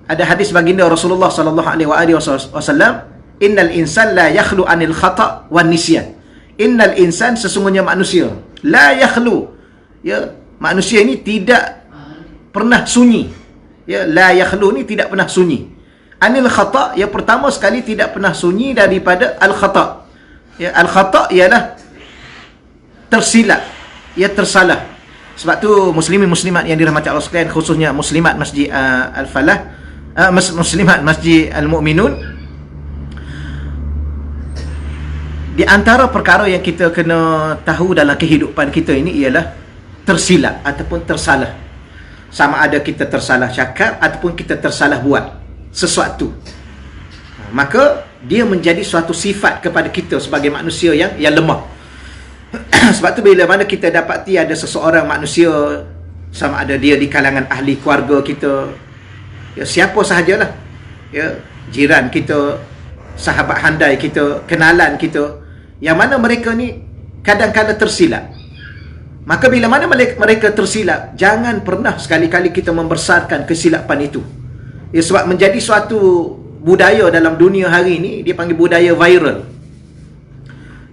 ada hadis baginda Rasulullah sallallahu alaihi wasallam, innal insan la yakhlu anil khata' wan nisyan. Innal insan, sesungguhnya manusia, la yakhlu, ya, manusia ini tidak pernah sunyi. Ya, la yakhlu ni tidak pernah sunyi. Anil khata', yang pertama sekali tidak pernah sunyi daripada al khata'. Ya, al khata' ialah tersilap, ia tersalah. Sebab tu muslimin muslimat yang dirahmati Allah sekalian, khususnya muslimat Masjid Al-Falah, muslimat Masjid Al-Mu'minun, di antara perkara yang kita kena tahu dalam kehidupan kita ini ialah tersilap ataupun tersalah. Sama ada kita tersalah cakap ataupun kita tersalah buat sesuatu, maka dia menjadi suatu sifat kepada kita sebagai manusia yang lemah. Sebab tu bila mana kita dapati ada seseorang manusia, sama ada dia di kalangan ahli keluarga kita, ya, siapa sahajalah, ya, jiran kita, sahabat handai kita, kenalan kita, yang mana mereka ni kadang-kadang tersilap, maka bila mana mereka tersilap, jangan pernah sekali-kali kita membesarkan kesilapan itu. Ya, sebab menjadi suatu budaya dalam dunia hari ini, dia panggil budaya viral.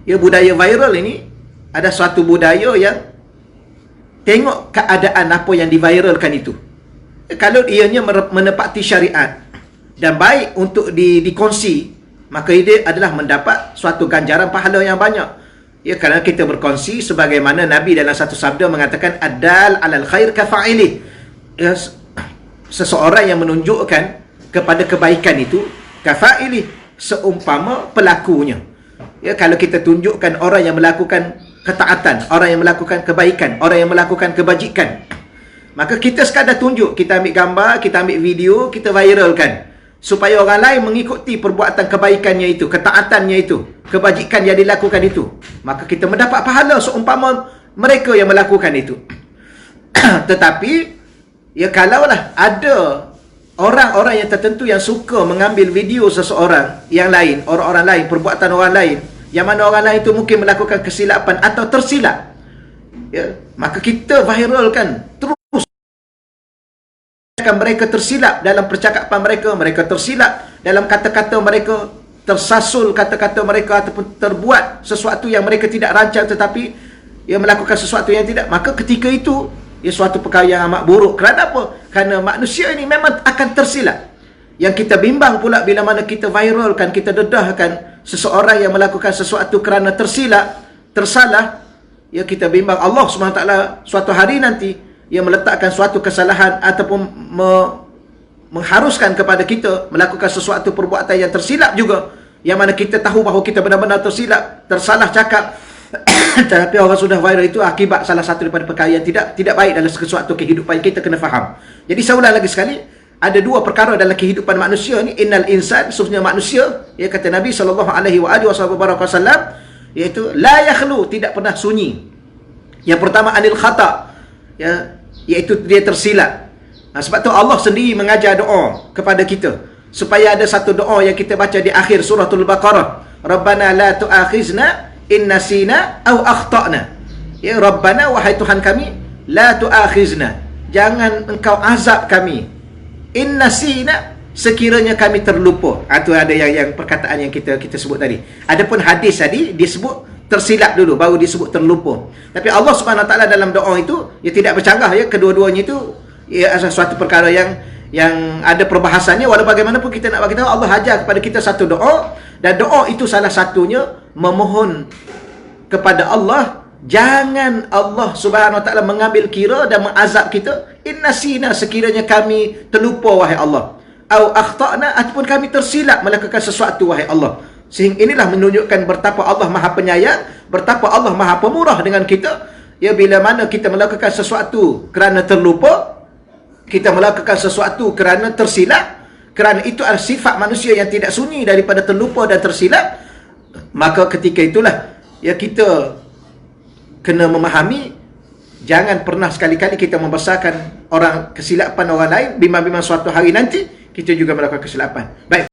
Ya, budaya viral ini ada suatu budaya yang tengok keadaan apa yang diviralkan itu. Kalau ianya menepati syariat dan baik untuk dikongsi, maka dia adalah mendapat suatu ganjaran pahala yang banyak. Ya, kerana kita berkongsi sebagaimana Nabi dalam satu sabda mengatakan, adal alal khair kafa'ilih. Ya, seseorang yang menunjukkan kepada kebaikan itu, kafa'ilih, seumpama pelakunya. Ya, kalau kita tunjukkan orang yang melakukan ketaatan, orang yang melakukan kebaikan, orang yang melakukan kebajikan, maka kita sekadar tunjuk, kita ambil gambar, kita ambil video, kita viralkan, supaya orang lain mengikuti perbuatan kebaikannya itu, ketaatannya itu, kebajikan yang dilakukan itu, maka kita mendapat pahala seumpama mereka yang melakukan itu. Tetapi, ya, kalaulah ada orang-orang yang tertentu yang suka mengambil video seseorang yang lain, orang-orang lain, perbuatan orang lain, yang mana orang lain itu mungkin melakukan kesilapan atau tersilap, ya, maka kita viralkan terus. Mereka tersilap dalam percakapan mereka, mereka tersilap dalam kata-kata mereka, tersasul kata-kata mereka, ataupun terbuat sesuatu yang mereka tidak rancang tetapi ia melakukan sesuatu yang tidak, maka ketika itu ia suatu perkara yang amat buruk. Kerana apa? Kerana manusia ini memang akan tersilap. Yang kita bimbang pula bila mana kita viralkan, kita dedahkan seseorang yang melakukan sesuatu kerana tersilap, tersalah, ya, kita bimbang Allah SWT suatu hari nanti ia meletakkan suatu kesalahan ataupun mengharuskan kepada kita melakukan sesuatu perbuatan yang tersilap juga, yang mana kita tahu bahawa kita benar-benar tersilap, tersalah cakap, tapi orang sudah viral, itu akibat salah satu daripada perkara yang tidak baik dalam sesuatu kehidupan. Kita kena faham. Jadi saya ulang lagi sekali, ada dua perkara dalam kehidupan manusia ni. Innal insan, sesungguhnya manusia, ya, kata Nabi SAW, iaitu la yakhlu, tidak pernah sunyi. Yang pertama anil khata', ya, iaitu dia tersilap. Sebab tu Allah sendiri mengajar doa kepada kita, supaya ada satu doa yang kita baca di akhir suratul Baqarah, Rabbana la tu'akhizna in nasina aw akhta'na. Ya, Rabbana, wahai Tuhan kami, la tu'akhizna, jangan engkau azab kami, in nasina, sekiranya kami terlupa. Itu ada yang perkataan yang kita sebut tadi. Adapun hadis tadi disebut tersilap dulu, baru disebut terlupa. Tapi Allah Subhanahu Wa Taala dalam doa itu, ia tidak bercanggah, ya, kedua-duanya itu ia adalah suatu perkara yang ada perbahasannya. Walau bagaimanapun kita nak bagi tahu, Allah ajar kepada kita satu doa, dan doa itu salah satunya memohon kepada Allah, jangan Allah Subhanahu Wa Taala mengambil kira dan mengazab kita, innasina, sekiranya kami terlupa wahai Allah, au akhtana, ataupun kami tersilap melakukan sesuatu wahai Allah. Sehingga inilah menunjukkan betapa Allah Maha Penyayang, betapa Allah Maha Pemurah dengan kita. Ya, bila mana kita melakukan sesuatu kerana terlupa, kita melakukan sesuatu kerana tersilap, kerana itu adalah sifat manusia yang tidak sunyi daripada terlupa dan tersilap, maka ketika itulah, ya, kita kena memahami, jangan pernah sekali-kali kita membesarkan orang kesilapan orang lain, bimbang-bimbang suatu hari nanti kita juga melakukan kesilapan. Baik.